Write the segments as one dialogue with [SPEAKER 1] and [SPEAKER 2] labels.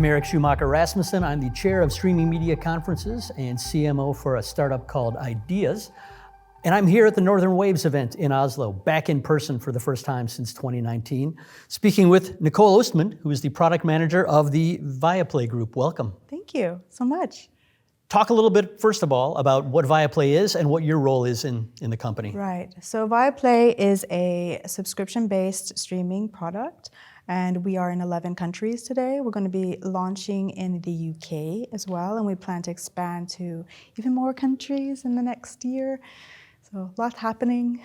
[SPEAKER 1] I'm Eric Schumacher Rasmussen. I'm the chair of streaming media conferences and CMO for a startup called Ideas. And I'm here at the Northern Waves event in Oslo, back in person for the first time since 2019, speaking with Nicole Ostman, who is the product manager of the Viaplay group. Welcome.
[SPEAKER 2] Thank you so much.
[SPEAKER 1] Talk a little bit, first of all, about what Viaplay is and what your role is in the company.
[SPEAKER 2] Right. So Viaplay is a subscription-based streaming product, and we are in 11 countries today. We're going to be launching in the UK as well, and we plan to expand to even more countries in the next year. So a lot happening.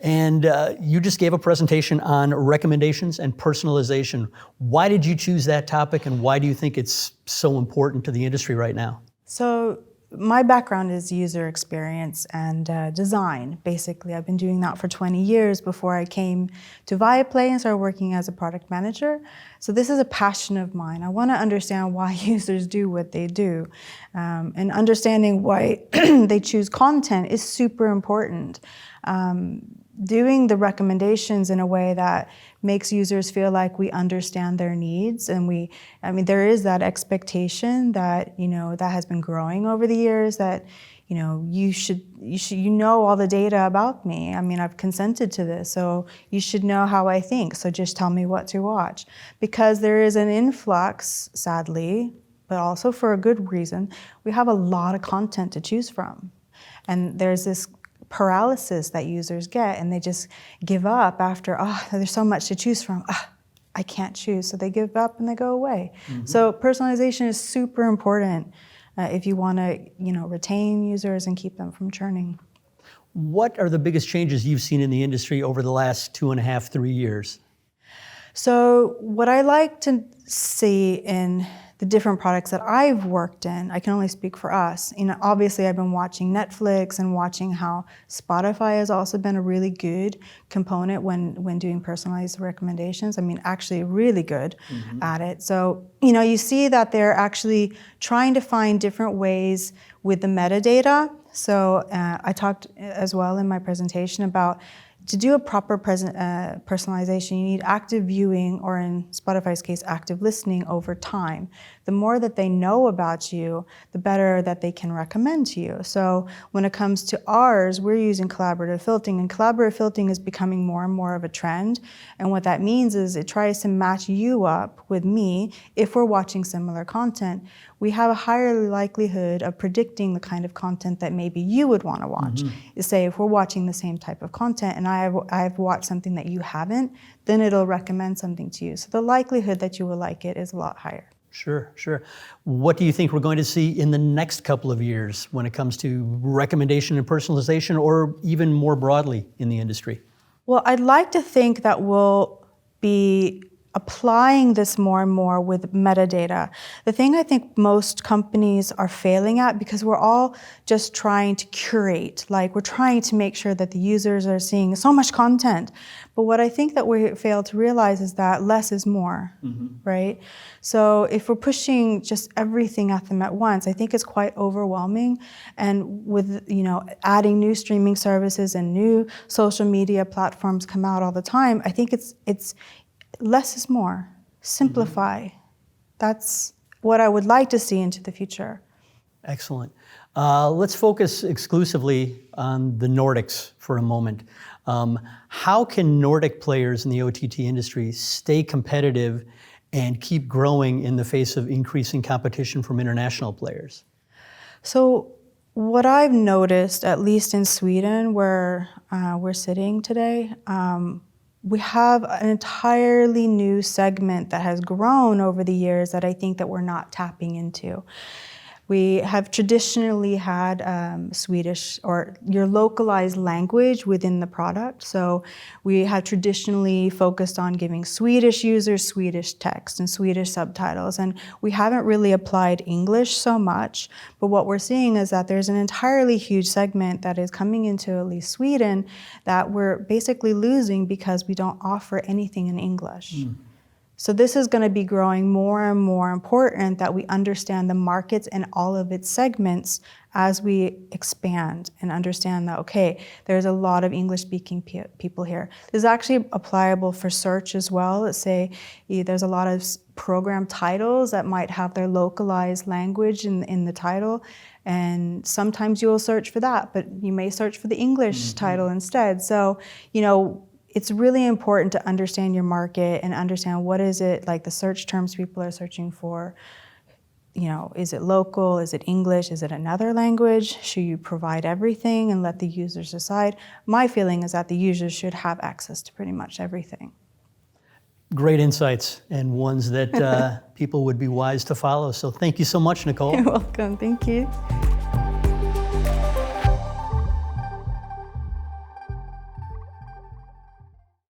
[SPEAKER 1] And you just gave a presentation on recommendations and personalization. Why did you choose that topic, and why do you think it's so important to the industry right now?
[SPEAKER 2] So my background is user experience and design, basically. I've been doing that for 20 years before I came to Viaplay and started working as a product manager. So this is a passion of mine. I want to understand why users do what they do. And understanding why they choose content is super important. Doing the recommendations in a way that makes users feel like we understand their needs, and there is that expectation that that has been growing over the years, that you know all the data about me. I've consented to this, so you should know how I think. So just tell me what to watch, because there is an influx, sadly, but also for a good reason. We have a lot of content to choose from, and there's this paralysis that users get, and they just give up after, there's so much to choose from. I can't choose. So they give up and they go away. Mm-hmm. So personalization is super important if you want to retain users and keep them from churning.
[SPEAKER 1] What are the biggest changes you've seen in the industry over the last 2.5, 3 years?
[SPEAKER 2] So what I like to see in the different products that I've worked in, I can only speak for us. Obviously I've been watching Netflix and watching how Spotify has also been a really good component when doing personalized recommendations. Actually really good at it. So, you see that they're actually trying to find different ways with the metadata. So I talked as well in my presentation about, to do a proper personalization, you need active viewing, or in Spotify's case, active listening over time. The more that they know about you, the better that they can recommend to you. So when it comes to ours, we're using collaborative filtering, and collaborative filtering is becoming more and more of a trend. And what that means is it tries to match you up with me. If we're watching similar content, we have a higher likelihood of predicting the kind of content that maybe you would want to watch. Mm-hmm. Say if we're watching the same type of content and I've watched something that you haven't, then it'll recommend something to you. So the likelihood that you will like it is a lot higher.
[SPEAKER 1] Sure. What do you think we're going to see in the next couple of years when it comes to recommendation and personalization, or even more broadly in the industry?
[SPEAKER 2] Well, I'd like to think that we'll be applying this more and more with metadata. The thing I think most companies are failing at, because we're all just trying to curate, like we're trying to make sure that the users are seeing so much content. But what I think that we fail to realize is that less is more, right? So if we're pushing just everything at them at once, I think it's quite overwhelming. And with adding new streaming services and new social media platforms come out all the time, I think it's less is more. Simplify. That's what I would like to see into the future.
[SPEAKER 1] Excellent. Let's focus exclusively on the Nordics for a moment. How can Nordic players in the OTT industry stay competitive and keep growing in the face of increasing competition from international players?
[SPEAKER 2] So what I've noticed, at least in Sweden, where we're sitting today, we have an entirely new segment that has grown over the years that I think that we're not tapping into. We have traditionally had Swedish, or your localized language within the product. So we have traditionally focused on giving Swedish users Swedish text and Swedish subtitles, and we haven't really applied English so much. But what we're seeing is that there's an entirely huge segment that is coming into at least Sweden that we're basically losing because we don't offer anything in English. So this is going to be growing more and more important that we understand the markets and all of its segments as we expand and understand that, okay, there's a lot of English-speaking people here. This is actually applicable for search as well. Let's say there's a lot of program titles that might have their localized language in the title, and sometimes you'll search for that, but you may search for the English title instead. So, it's really important to understand your market and understand what is it, like the search terms people are searching for. Is it local? Is it English? Is it another language? Should you provide everything and let the users decide? My feeling is that the users should have access to pretty much everything.
[SPEAKER 1] Great insights, and ones that people would be wise to follow. So thank you so much, Nicole.
[SPEAKER 2] You're welcome. Thank you.